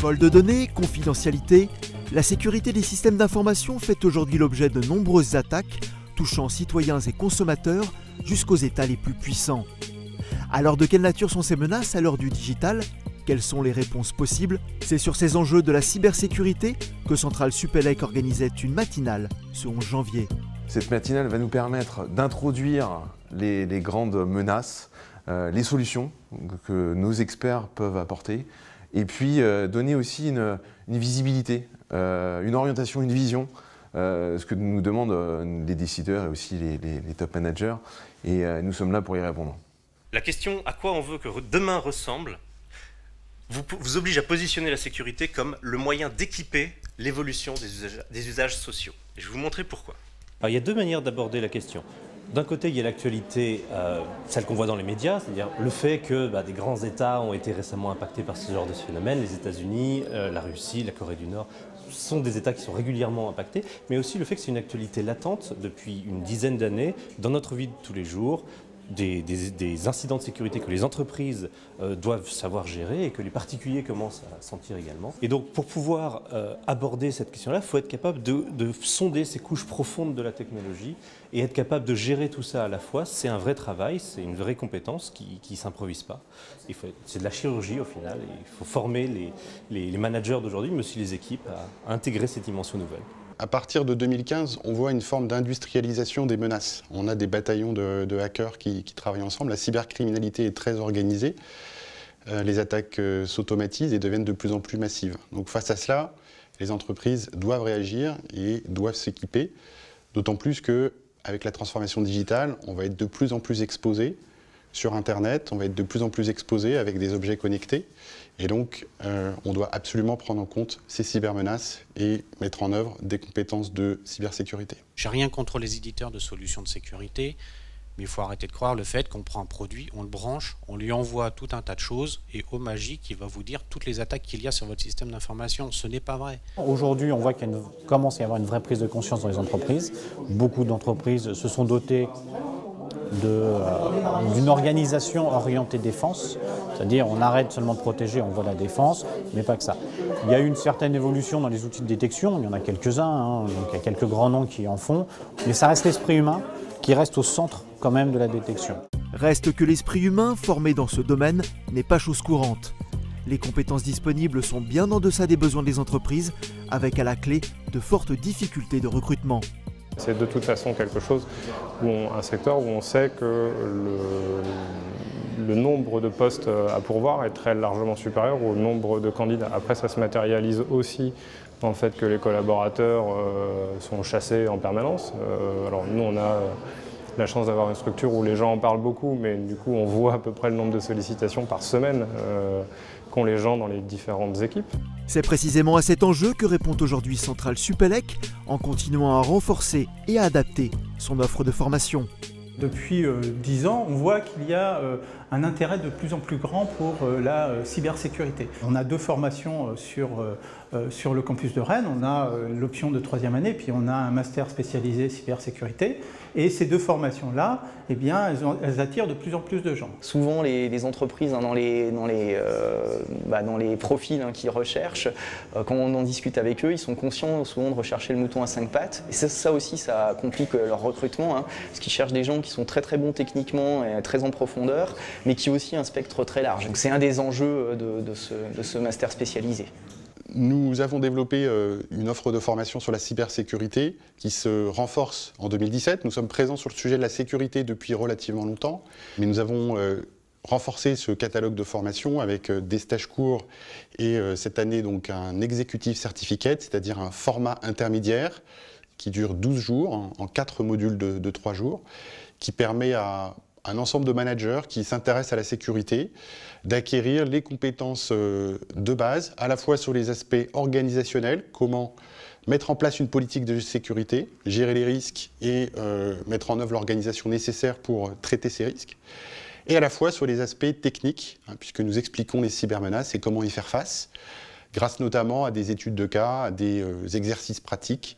Vol de données, confidentialité, la sécurité des systèmes d'information fait aujourd'hui l'objet de nombreuses attaques touchant citoyens et consommateurs jusqu'aux États les plus puissants. Alors de quelle nature sont ces menaces à l'heure du digital? Quelles sont les réponses possibles? C'est sur ces enjeux de la cybersécurité que Centrale Supélec organisait une matinale ce 11 janvier. Cette matinale va nous permettre d'introduire les grandes menaces, les solutions que nos experts peuvent apporter, et puis donner aussi une visibilité, une orientation, une vision, ce que nous demandent les décideurs et aussi les top managers, et nous sommes là pour y répondre. La question à quoi on veut que demain ressemble vous oblige à positionner la sécurité comme le moyen d'équiper l'évolution des usages sociaux. Et je vais vous montrer pourquoi. Alors, il y a deux manières d'aborder la question. D'un côté, il y a l'actualité, celle qu'on voit dans les médias, c'est-à-dire le fait que des grands États ont été récemment impactés par ce genre de phénomène. Les États-Unis, la Russie, la Corée du Nord sont des États qui sont régulièrement impactés, mais aussi le fait que c'est une actualité latente depuis une dizaine d'années dans notre vie de tous les jours. Des incidents de sécurité que les entreprises doivent savoir gérer et que les particuliers commencent à sentir également. Et donc pour pouvoir aborder cette question-là, il faut être capable de sonder ces couches profondes de la technologie et être capable de gérer tout ça à la fois. C'est un vrai travail, c'est une vraie compétence qui ne s'improvise pas. C'est de la chirurgie au final. Et il faut former les managers d'aujourd'hui, mais aussi les équipes, à intégrer ces dimensions nouvelles. À partir de 2015, on voit une forme d'industrialisation des menaces. On a des bataillons de hackers qui travaillent ensemble. La cybercriminalité est très organisée. Les attaques s'automatisent et deviennent de plus en plus massives. Donc face à cela, les entreprises doivent réagir et doivent s'équiper. D'autant plus qu'avec la transformation digitale, on va être de plus en plus exposé sur Internet, on va être de plus en plus exposé avec des objets connectés. Et donc, on doit absolument prendre en compte ces cybermenaces et mettre en œuvre des compétences de cybersécurité. J'ai rien contre les éditeurs de solutions de sécurité, mais il faut arrêter de croire le fait qu'on prend un produit, on le branche, on lui envoie tout un tas de choses, et au magique, il va vous dire toutes les attaques qu'il y a sur votre système d'information. Ce n'est pas vrai. Aujourd'hui, on voit qu'il commence à y avoir une vraie prise de conscience dans les entreprises. Beaucoup d'entreprises se sont dotées d'une organisation orientée défense, c'est-à-dire on arrête seulement de protéger, on voit la défense, mais pas que ça. Il y a eu une certaine évolution dans les outils de détection, il y en a quelques-uns, donc il y a quelques grands noms qui en font, mais ça reste l'esprit humain qui reste au centre quand même de la détection. Reste que l'esprit humain formé dans ce domaine n'est pas chose courante. Les compétences disponibles sont bien en deçà des besoins des entreprises, avec à la clé de fortes difficultés de recrutement. C'est de toute façon quelque chose, un secteur où on sait que le nombre de postes à pourvoir est très largement supérieur au nombre de candidats. Après, ça se matérialise aussi dans le fait que les collaborateurs sont chassés en permanence. Alors nous, on a la chance d'avoir une structure où les gens en parlent beaucoup, mais du coup, on voit à peu près le nombre de sollicitations par semaine qu'ont les gens dans les différentes équipes. C'est précisément à cet enjeu que répond aujourd'hui Centrale Supélec en continuant à renforcer et à adapter son offre de formation. Depuis 10 ans, on voit qu'il y a un intérêt de plus en plus grand pour la cybersécurité. On a deux formations sur le campus de Rennes. On a l'option de 3e année, puis on a un master spécialisé cybersécurité. Et ces deux formations-là, eh bien, elles attirent de plus en plus de gens. Souvent, les entreprises, dans les profils qu'ils recherchent, quand on en discute avec eux, ils sont conscients souvent de rechercher le mouton à 5 pattes. Et ça aussi, ça complique leur recrutement, parce qu'ils cherchent des gens qui sont très très bons techniquement et très en profondeur, mais qui ont aussi un spectre très large. Donc c'est un des enjeux de ce master spécialisé. Nous avons développé une offre de formation sur la cybersécurité qui se renforce en 2017. Nous sommes présents sur le sujet de la sécurité depuis relativement longtemps, mais nous avons renforcé ce catalogue de formation avec des stages courts et cette année donc un executive certificate, c'est-à-dire un format intermédiaire qui dure 12 jours en 4 modules de 3 jours, qui permet à un ensemble de managers qui s'intéressent à la sécurité, d'acquérir les compétences de base, à la fois sur les aspects organisationnels, comment mettre en place une politique de sécurité, gérer les risques et mettre en œuvre l'organisation nécessaire pour traiter ces risques, et à la fois sur les aspects techniques, puisque nous expliquons les cybermenaces et comment y faire face, grâce notamment à des études de cas, à des exercices pratiques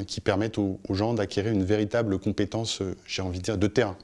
qui permettent aux gens d'acquérir une véritable compétence, j'ai envie de dire, de terrain.